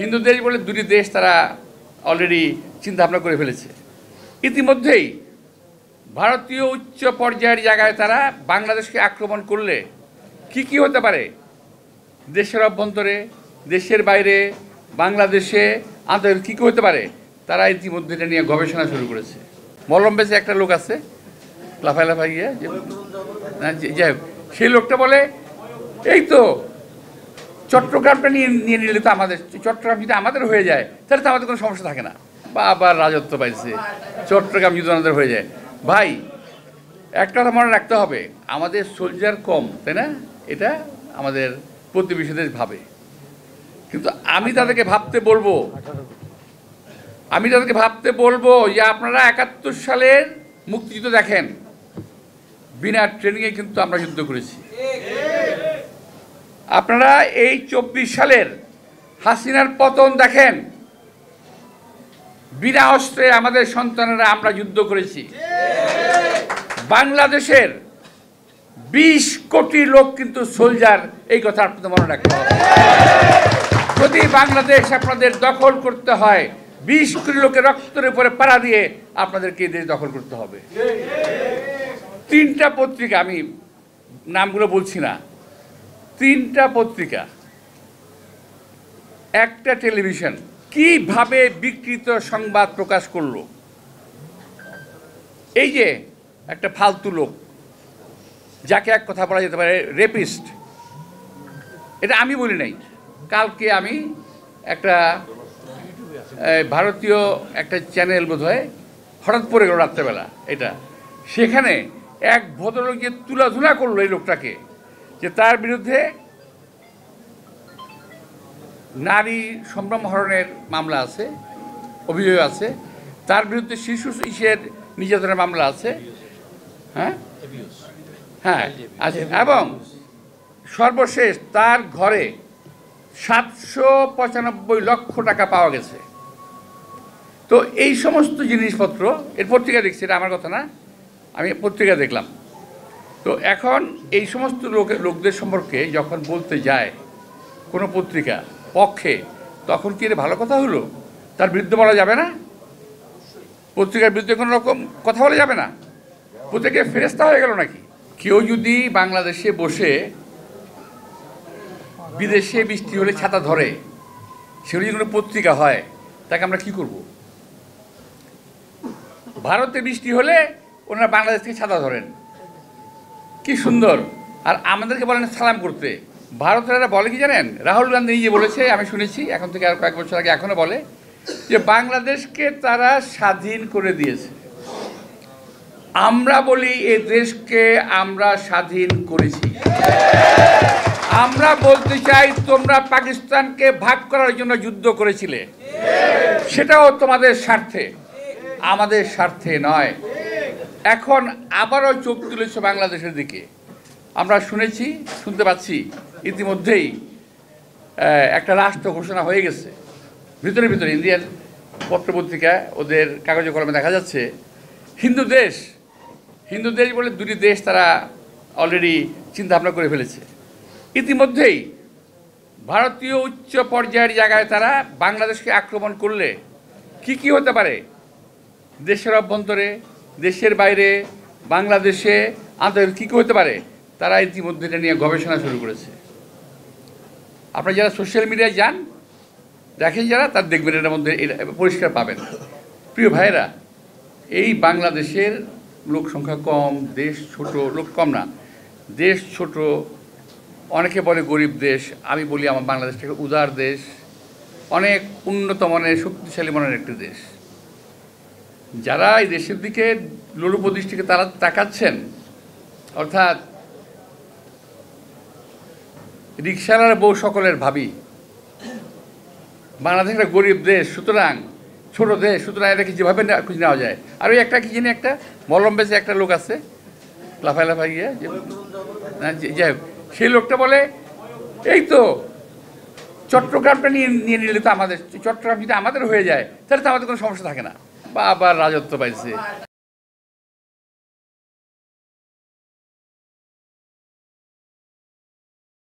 হিন্দু দেশ বলে দুটি দেশ তারা অলরেডি চিন্তা ভাবনা করে ফেলেছে। ইতিমধ্যেই ভারতীয় উচ্চ পর্যায়ের জায়গায় তারা বাংলাদেশকে আক্রমণ করলে কি হতে পারে, দেশের অভ্যন্তরে, দেশের বাইরে, বাংলাদেশে আন্তর্জাতিক কী হতে পারে, তারা ইতিমধ্যে এটা নিয়ে গবেষণা শুরু করেছে। মলম বেচে একটা লোক আছে লাফাই গিয়ে, যাই হোক, সেই লোকটা বলে এই তো চট্টগ্রামটা নিয়ে নিলে তো আমাদের, চট্টগ্রাম যদি আমাদের হয়ে যায় তাহলে তো আমাদের কোনো সমস্যা থাকে না, বা আবার রাজত্ব পাইছে, চট্টগ্রাম যদি আমাদের হয়ে যায়। ভাই একটা কথা মনে রাখতে হবে, আমাদের সোলজার কম, তাই না? এটা আমাদের প্রতিবেশী দেশ ভাবে, কিন্তু আমি তাদেরকে ভাবতে বলবো যে আপনারা ৭১ সালের মুক্তিযুদ্ধ দেখেন, বিনা ট্রেনিংয়ে কিন্তু আমরা যুদ্ধ করেছি। আপনারা এই ২৪ সালের হাসিনার পতন দেখেন, বিনা অস্ত্রে আমাদের সন্তানেরা আমরা যুদ্ধ করেছি। বাংলাদেশের ২০ কোটি লোক কিন্তু সোলজার, এই কথা আপনাদের মনে রাখতে হবে। যদি বাংলাদেশ আপনাদের দখল করতে হয়, ২০ কোটি লোকের রক্তের উপরে পাড়া দিয়ে আপনাদেরকে এই দেশ দখল করতে হবে। ৩টা পত্রিকা, আমি নামগুলো বলছি না, 3টা পত্রিকা, একটা টেলিভিশন কিভাবে বিকৃত সংবাদ প্রকাশ করলো। এই যে একটা ফালতু লোক, যাকে এক কথা বলা যেতে পারে রেপিস্ট, এটা আমি বলি নাই। কালকে আমি একটা ভারতীয় একটা চ্যানেল বোধহয় হঠাৎ পড়ে গেল রাত্রেবেলা, এটা সেখানে এক ভদ্রলোক যে তুলাধুলা করলো এই লোকটাকে, যে তার বিরুদ্ধে নারী সম্ভ্রম হরণের মামলা আছে, অভিযোগ আছে, তার বিরুদ্ধে শিশু নির্যাতনের মামলা আছে, হ্যাঁ আছে, এবং সর্বশেষ তার ঘরে 795 লক্ষ টাকা পাওয়া গেছে। তো এই সমস্ত জিনিসপত্র, এর পত্রিকা দেখছি, এটা আমার কথা না, আমি পত্রিকা দেখলাম। তো এখন এই সমস্ত লোকদের সম্পর্কে যখন বলতে যায় কোনো পত্রিকা পক্ষে, তখন কি এটা ভালো কথা হলো? তার বিরুদ্ধে বলা যাবে না? পত্রিকার বিরুদ্ধে কোনো রকম কথা বলা যাবে না? পত্রিকা ফেরেস্তা হয়ে গেল নাকি? কেউ যদি বাংলাদেশে বসে বিদেশে বৃষ্টি হলে ছাতা ধরে, সেগুলো যদি কোনো পত্রিকা হয়, তাকে আমরা কি করব? ভারতে বৃষ্টি হলে ওনারা বাংলাদেশ থেকে ছাতা ধরেন, কি সুন্দর, আর আমাদেরকে বলেন সালাম করতে। ভারতেরা বলে কি জানেন? রাহুল গান্ধী নিজে বলেছে, আমি শুনেছি, এখন থেকে আর কয়েক বছর আগে এখনও বলে যে বাংলাদেশকে তারা স্বাধীন করে দিয়েছে। আমরা বলি এ দেশকে আমরা স্বাধীন করেছি। আমরা বলতে চাই তোমরা পাকিস্তানকে ভাগ করার জন্য যুদ্ধ করেছিলে, সেটাও তোমাদের স্বার্থে, আমাদের স্বার্থে নয়। এখন আবারও চোখ তুলেছে বাংলাদেশের দিকে। আমরা শুনতে পাচ্ছি ইতিমধ্যেই একটা রাষ্ট্র ঘোষণা হয়ে গেছে। ভিতরে ইন্ডিয়ান পত্রপত্রিকা, ওদের কাগজে কলমে দেখা যাচ্ছে হিন্দু দেশ বলে দুটি দেশ তারা অলরেডি চিন্তা ভাবনা করে ফেলেছে। ইতিমধ্যেই ভারতীয় উচ্চ পর্যায়ের জায়গায় তারা বাংলাদেশকে আক্রমণ করলে কি হতে পারে, দেশের অভ্যন্তরে, দেশের বাইরে, বাংলাদেশে আন্তর্জাতিক কী হতে পারে, তারা ইতিমধ্যে এটা নিয়ে গবেষণা শুরু করেছে। আপনারা যারা সোশ্যাল মিডিয়ায় যান, দেখেন যারা, তার দেখবেন এটার মধ্যে এটা পরিষ্কার পাবেন। প্রিয় ভাইয়েরা, এই বাংলাদেশের লোক সংখ্যা কম, দেশ ছোট, লোক কম না, দেশ ছোট, অনেকে বলে গরিব দেশ, আমি বলি আমার বাংলাদেশটাকে উদার দেশ, অনেক উন্নত মানের, শক্তিশালী মানের একটি দেশ। যারা এই দেশের দিকে লোলুপ দৃষ্টিকে তারা তাকাচ্ছেন, অর্থাৎ রিক্সাওয়ালার বউ সকলের ভাবি, বাংলাদেশ একটা গরিব দেশ, সুতরাং ছোট দেশ, সুতরাং এটাকে যেভাবে খুঁজে নেওয়া যায়। আর ওই একটা কি জানি, একটা মলম বেচে একটা লোক আছে লাফাই গিয়ে, যাই হোক, সেই লোকটা বলে এই তো চট্টগ্রামটা নিয়ে নিলে তো আমাদের, চট্টগ্রাম যদি আমাদের হয়ে যায় তাহলে তো আমাদের কোনো সমস্যা থাকে না, বা আবার রাজত্ব পাইছে।